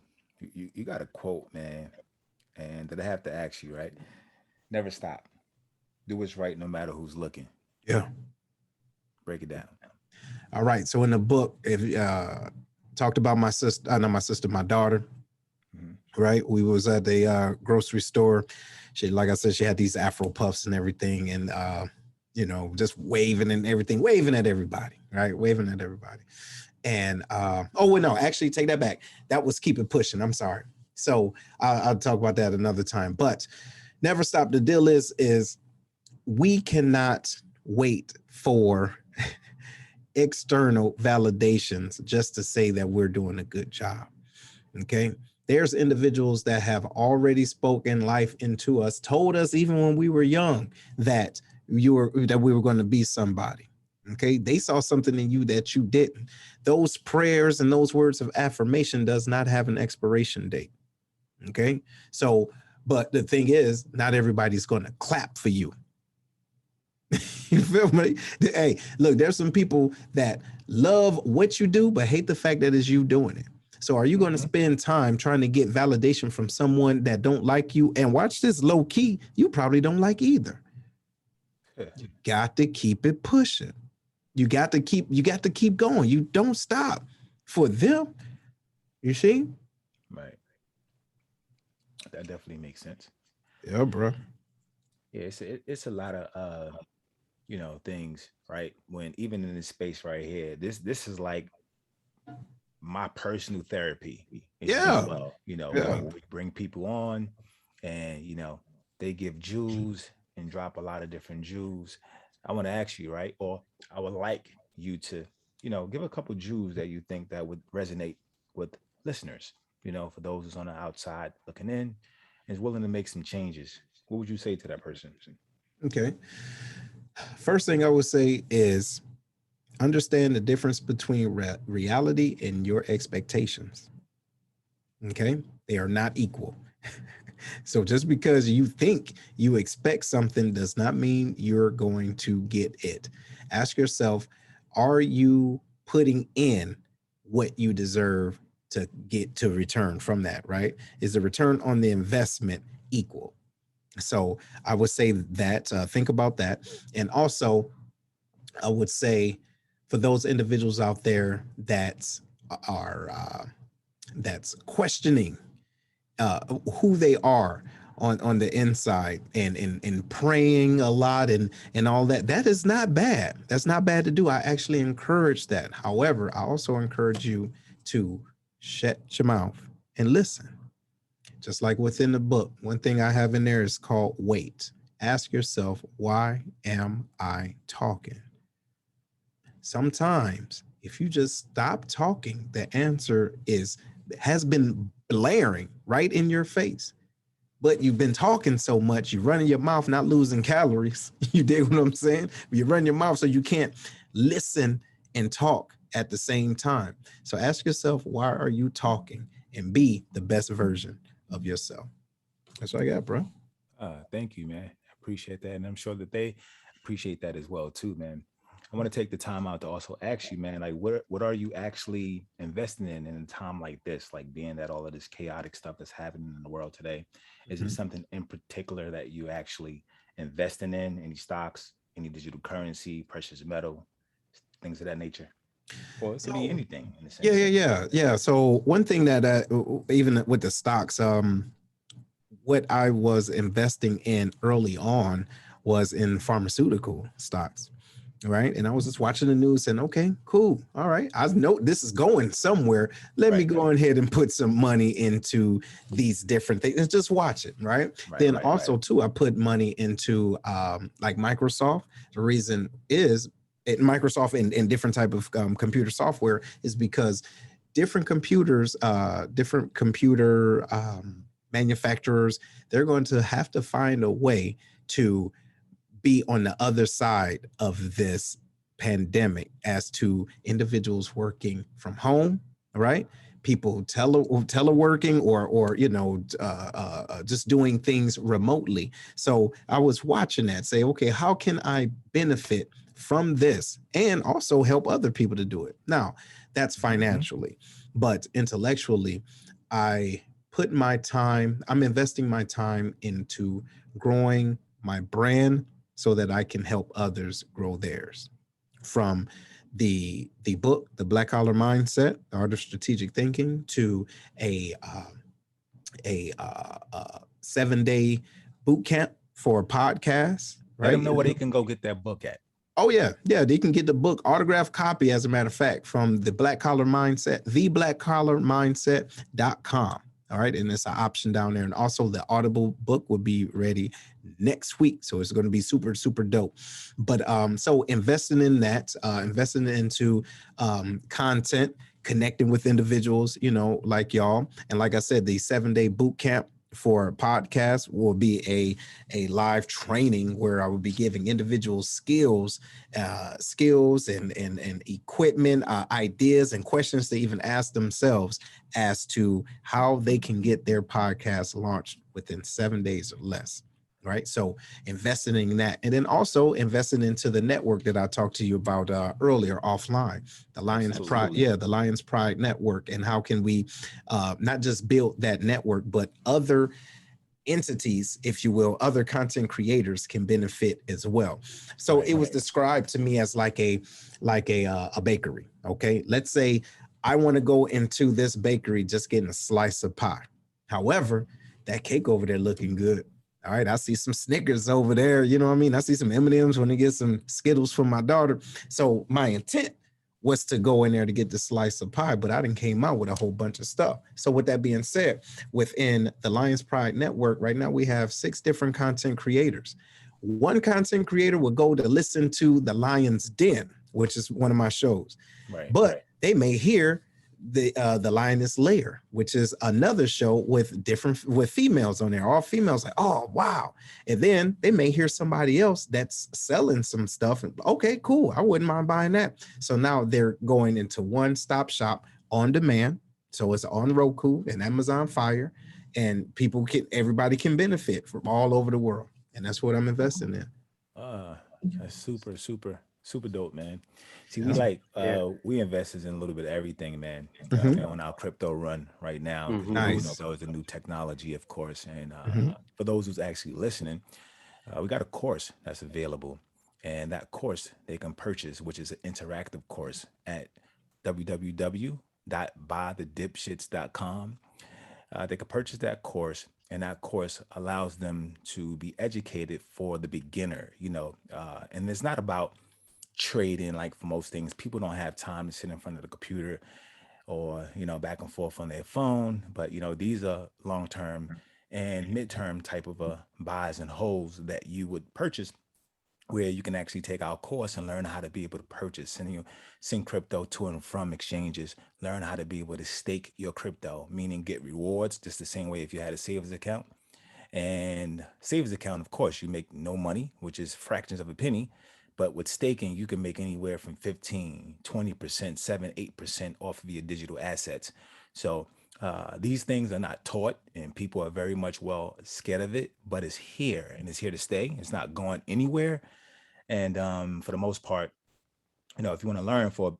you got a quote, man, and that I have to ask you, right? Never stop. Do what's right no matter who's looking. Yeah. Break it down. All right. So in the book, if talked about my sister, not my sister, my daughter. Mm-hmm. Right. We was at the grocery store. She, like I said, she had these Afro puffs and everything, and you know, just waving and everything, waving at everybody, right? Waving at everybody. And oh well, no, actually take that back. That was Keep It Pushing. I'm sorry. So I'll talk about that another time. But never stop. The deal is we cannot wait for external validations just to say that we're doing a good job. Okay. There's individuals that have already spoken life into us, told us even when we were young that we were going to be somebody. Okay. They saw something in you that you didn't. Those prayers and those words of affirmation does not have an expiration date. Okay. So, but the thing is, not everybody's going to clap for you. You feel me? Hey, look, there's some people that love what you do, but hate the fact that it's you doing it. So are you going to spend time trying to get validation from someone that don't like you? And watch this, low key, you probably don't like either. You got to keep it pushing. You got to keep going. You don't stop for them. You see? Right. That definitely makes sense. Yeah, bro. Yeah, it's a lot of you know, things, right? When even in this space right here, this is like my personal therapy as Yeah. well. You know, Yeah. when we bring people on and you know they give jewels and drop a lot of different jewels. I want to ask you, right? Or I would like you to, you know, give a couple jewels that you think that would resonate with listeners, you know, for those who's on the outside looking in and is willing to make some changes. What would you say to that person? Okay. First thing I would say is understand the difference between reality and your expectations. Okay. They are not equal. So just because you think you expect something does not mean you're going to get it. Ask yourself, are you putting in what you deserve to get to return from that, right? Is the return on the investment equal? So I would say that think about that. And also, I would say for those individuals out there that are that's questioning who they are on the inside and praying a lot and all that, that is not bad. That's not bad to do. I actually encourage that. However, I also encourage you to shut your mouth and listen. Just like within the book, one thing I have in there is called wait. Ask yourself, why am I talking? Sometimes if you just stop talking, the answer has been blaring right in your face. But you've been talking so much, you're running your mouth, not losing calories. You dig what I'm saying? You run your mouth so you can't listen and talk at the same time. So ask yourself, why are you talking? And be the best version of yourself. That's what I got, bro. Thank you, man. I appreciate that. And I'm sure that they appreciate that as well, too, man. I want to take the time out to also ask you, man, like what are you actually investing in a time like this, like being that all of this chaotic stuff that's happening in the world today? Is it something in particular that you actually investing in, any stocks, any digital currency, precious metal, things of that nature? Or it could be anything in a sense. Yeah. So one thing that even with the stocks, what I was investing in early on was in pharmaceutical stocks. Right. And I was just watching the news and okay, cool. All right. I know this is going somewhere. Let me go ahead and put some money into these different things and just watch it. Right. Then also too, I put money into like Microsoft. The reason is Microsoft and different type of computer software is because different computers, different computer manufacturers, they're going to have to find a way to be on the other side of this pandemic as to individuals working from home, right? People teleworking or just doing things remotely. So I was watching that, say, okay, how can I benefit from this and also help other people to do it? Now, that's financially, but intellectually, I'm investing my time into growing my brand so that I can help others grow theirs. From the book, The Black Collar Mindset, The Art of Strategic Thinking, to a 7-day boot camp for a podcast. Right? Let them know where they can go get that book at. Oh yeah, they can get the book, autographed copy, as a matter of fact, from The Black Collar Mindset, theblackcollarmindset.com. All right. And it's an option down there. And also the Audible book will be ready next week. So it's going to be super, super dope. But so investing in that, investing into content, connecting with individuals, like y'all. And like I said, the 7-day boot camp for podcasts will be a live training where I will be giving individuals skills and equipment, ideas and questions to even ask themselves as to how they can get their podcast launched within 7 days or less. Right. So investing in that, and then also investing into the network that I talked to you about earlier offline, the Lions Pride. Yeah, the Lions Pride Network. And how can we not just build that network, but other entities, if you will, other content creators can benefit as well. So it was described to me as like a bakery. OK, let's say I want to go into this bakery just getting a slice of pie. However, that cake over there looking good. All right, I see some Snickers over there. You know what I mean? I see some M&Ms when I get some Skittles from my daughter. So my intent was to go in there to get the slice of pie, but I didn't came out with a whole bunch of stuff. So with that being said, within the Lions Pride Network, right now we have 6 different content creators. One content creator will go to listen to the Lion's Den, which is one of my shows. But they may hear the Lioness Lair, which is another show with females on there, all females, like, oh wow. And then they may hear somebody else that's selling some stuff, and okay, cool, I wouldn't mind buying that. So now they're going into one-stop shop on demand. So it's on Roku and Amazon Fire, and everybody can benefit from all over the world. And that's what I'm investing in. That's super dope, man. See, Yeah. we investors in a little bit of everything, man. Mhm. We're on our crypto run right now. Mhm. Nice. That was the new technology, of course. And Mhm. for those who's actually listening, we got a course that's available, and that course they can purchase, which is an interactive course at www.buythedipshits.com. They can purchase that course, and that course allows them to be educated for the beginner, and it's not about trading. Like for most things, people don't have time to sit in front of the computer or, back and forth on their phone. But, these are long-term and midterm type of buys and holds that you would purchase, where you can actually take our course and learn how to be able to purchase and send crypto to and from exchanges, learn how to be able to stake your crypto, meaning get rewards just the same way if you had a savings account. And savings account, of course, you make no money, which is fractions of a penny. But with staking, you can make anywhere from 15, 20%, 7, 8% off of your digital assets. So these things are not taught, and people are very much scared of it, but it's here and it's here to stay. It's not going anywhere. And for the most part, if you want to learn from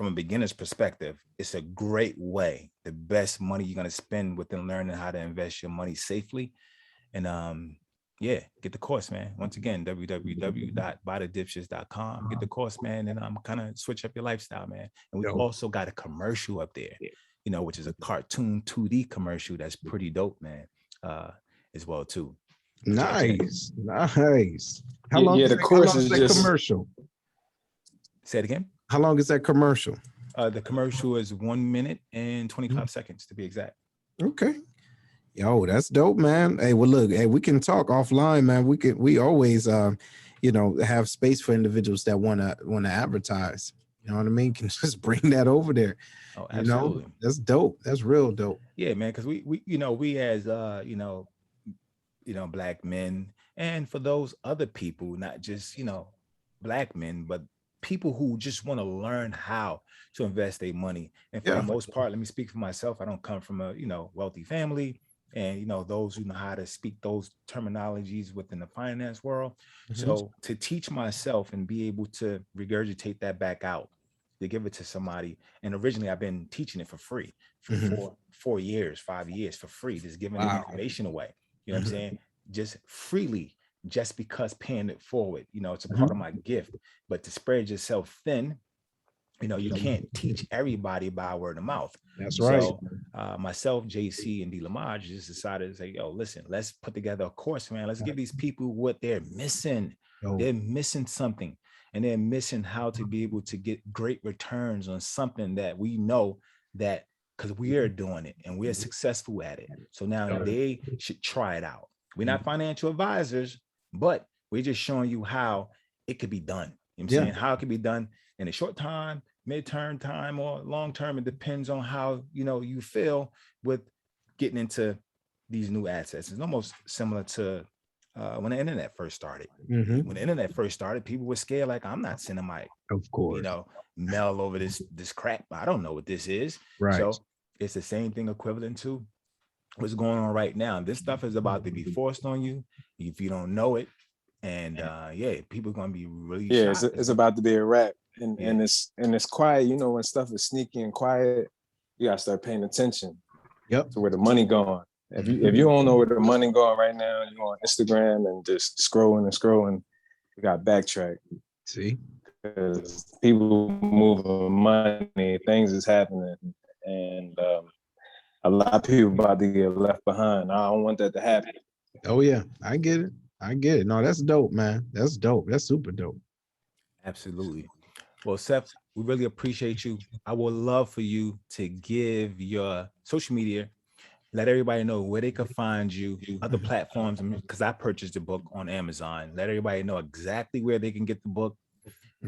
a beginner's perspective, it's a great way. The best money you're going to spend within learning how to invest your money safely. And get the course, man. Once again, www.buythedipshits.com. Get the course, man, and kind of switch up your lifestyle, man. And we also got a commercial up there, which is a cartoon 2D commercial that's pretty dope, man, as well too. Nice. How Yeah, long yeah, is the that, course how long is is that just- commercial? Say it again. How long is that commercial? The commercial is 1 minute and 25 seconds to be exact. Okay. Yo, that's dope, man. Hey, well, look, we can talk offline, man. We always, have space for individuals that want to advertise. You know what I mean? Can just bring that over there. Oh, absolutely. That's dope. That's real dope. Yeah, man. Because we as Black men, and for those other people, not just Black men, but people who just want to learn how to invest their money. And for the most part, let me speak for myself. I don't come from a wealthy family, and those who know how to speak those terminologies within the finance world. So to teach myself and be able to regurgitate that back out, to give it to somebody. And originally I've been teaching it for free for 4 years, 5 years for free, just giving the information away. You know what I'm saying? Just freely, just because paying it forward. It's a part of my gift. But to spread yourself thin, you can't teach everybody by word of mouth. That's right. So myself, JC, and D. Lamage just decided to say, yo, listen, let's put together a course, man. Let's give these people what they're missing. They're missing something, and they're missing how to be able to get great returns on something that we know that because we are doing it and we're successful at it. So now they should try it out. We're not financial advisors, but we're just showing you how it could be done. You know what I'm saying? How it can be done in a short time, midterm time, or long term. It depends on how you feel with getting into these new assets. It's almost similar to when the internet first started. When the internet first started, people were scared, like, I'm not sending my mail over this crap. I don't know what this is. Right. So it's the same thing equivalent to what's going on right now. This stuff is about to be forced on you if you don't know it. And people are gonna be really shocked. It's about to be a wrap. And it's quiet. When stuff is sneaky and quiet, you gotta start paying attention to where the money going. If you don't know where the money going right now, you're on Instagram and just scrolling, you got backtrack. See, because people moving money, things is happening, and a lot of people about to get left behind. I don't want that to happen. Oh yeah, I get it. No, that's dope, man. That's dope. That's super dope. Absolutely. Well, Seth, we really appreciate you. I would love for you to give your social media, let everybody know where they can find you, other platforms, because I purchased the book on Amazon. Let everybody know exactly where they can get the book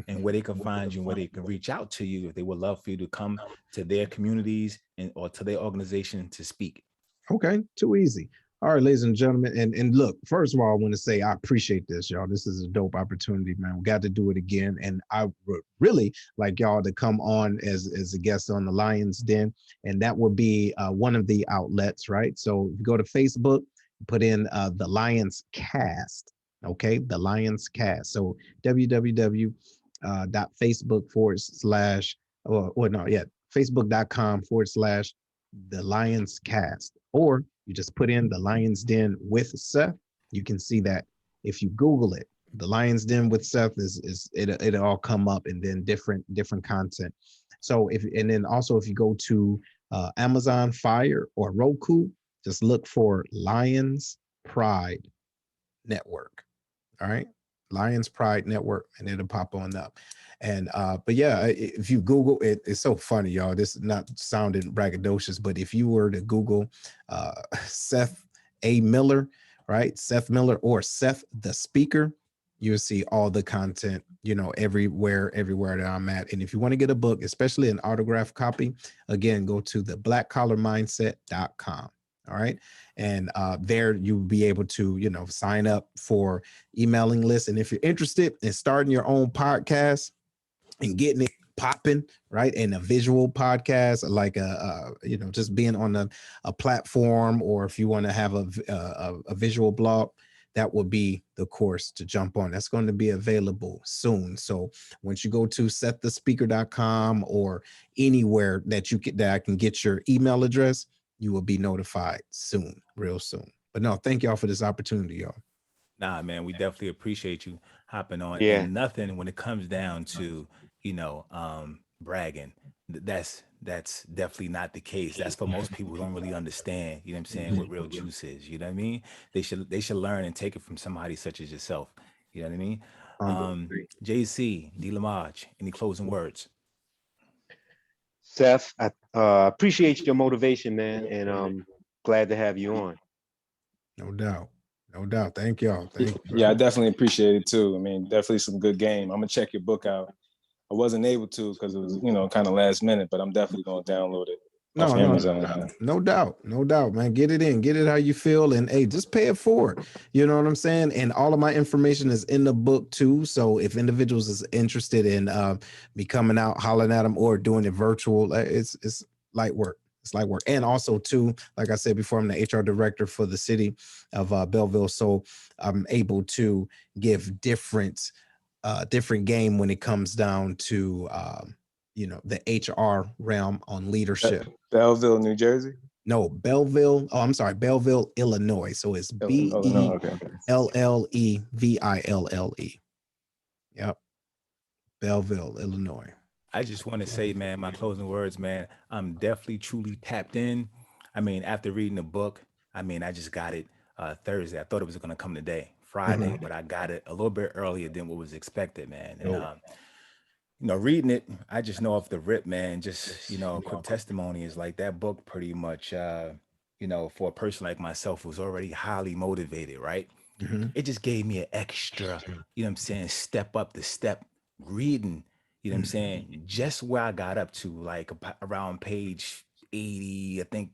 and where they can find you and where they can reach out to you if they would love for you to come to their communities or to their organization to speak. Okay, too easy. All right, ladies and gentlemen, and look, first of all, I want to say I appreciate this, y'all. This is a dope opportunity, man. We got to do it again, and I would really like y'all to come on as a guest on the Lion's Den, and that would be one of the outlets, right? So if you go to Facebook, put in the Lions Cast, okay, the Lions Cast. So www.facebook/ or no, yeah, facebook.com/ the Lions Cast, or you just put in the Lions Den with Seth. You can see that if you Google it, the Lions Den with Seth it'll all come up, and then different content. So and then also if you go to Amazon Fire or Roku, just look for Lions Pride Network. All right. Lions Pride Network, and it'll pop on up. And but yeah, if you Google it, it's so funny, y'all. This is not sounding braggadocious, but if you were to Google Seth A. Miller, right? Seth Miller or Seth the Speaker, you'll see all the content, everywhere that I'm at. And if you want to get a book, especially an autographed copy, again, go to the blackcollarmindset.com. All right. And there you'll be able to, sign up for emailing lists. And if you're interested in starting your own podcast and getting it popping, right, and a visual podcast, like just being on a platform, or if you want to have a visual blog, that will be the course to jump on. That's going to be available soon. So once you go to setthespeaker.com or anywhere that I can get your email address, you will be notified soon, real soon. But no, thank y'all for this opportunity, y'all. Nah, man, we definitely appreciate you hopping on. Yeah. And nothing when it comes down to, bragging. That's definitely not the case. That's for most people who don't really understand, you know what I'm saying, what real juice is. You know what I mean? They should learn and take it from somebody such as yourself. You know what I mean? JC, D. Lamage, any closing words? Seth, I appreciate your motivation, man, and glad to have you on. No doubt. No doubt. Thank y'all. Thank you. Yeah, I definitely appreciate it too. I mean, definitely some good game. I'm gonna check your book out. I wasn't able to because it was, kind of last minute, but I'm definitely gonna download it. No doubt, man. Get it in, get it how you feel, and hey, just pay it forward. You know what I'm saying? And all of my information is in the book too. So if individuals is interested in me coming out, hollering at them, or doing it virtual, it's light work. It's light work. And also too, like I said before, I'm the HR director for the city of Belleville, so I'm able to give different game when it comes down to the HR realm on leadership. Belleville, New Jersey? No, Belleville. Oh, I'm sorry, Belleville, Illinois. So it's BELLEVILLE. Yep. Belleville, Illinois. I just want to say, man, my closing words, man, I'm definitely truly tapped in. I mean, after reading the book, I just got it Thursday. I thought it was going to come today, Friday, but I got it a little bit earlier than what was expected, man. And reading it, I just know off the rip, man, just, a quick testimony is like that book pretty much, for a person like myself who's already highly motivated, right? It just gave me an extra, step up the step reading, just where I got up to, like around page 80, I think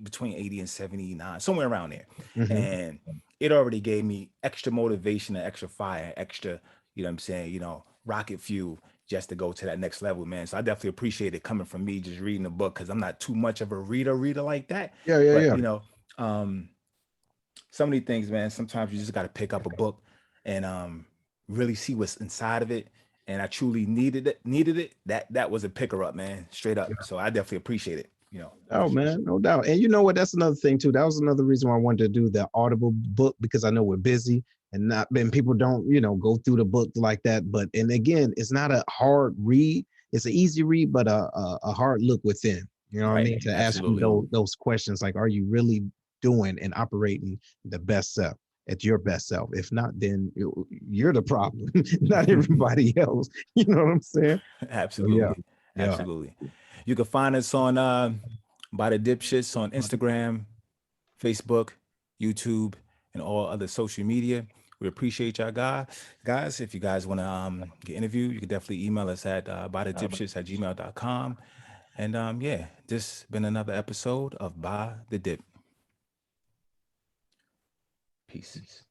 between 80 and 79, somewhere around there. And it already gave me extra motivation and extra fire, extra, rocket fuel just to go to that next level, man. So I definitely appreciate it coming from me, just reading the book, because I'm not too much of a reader like that. But, so many things, man. Sometimes you just got to pick up a book and really see what's inside of it. And I truly needed it. That was a picker up, man, straight up. So I definitely appreciate it. Oh man, no doubt. And you know what? That's another thing too. That was another reason why I wanted to do the Audible book, because I know we're busy and people don't, go through the book like that. But and again, it's not a hard read. It's an easy read, but a hard look within. You know what I mean? To Absolutely. ask you those questions, like, are you really doing and operating the best self? At your best self. If not, then you're the problem, not everybody else. You know what I'm saying? Absolutely. Absolutely. You can find us on Buythedipshits on Instagram, Facebook, YouTube, and all other social media. We appreciate y'all guys. If you guys want to get interviewed, you can definitely email us at buythedipshits@gmail.com. And this has been another episode of Buy the Dip. Peace.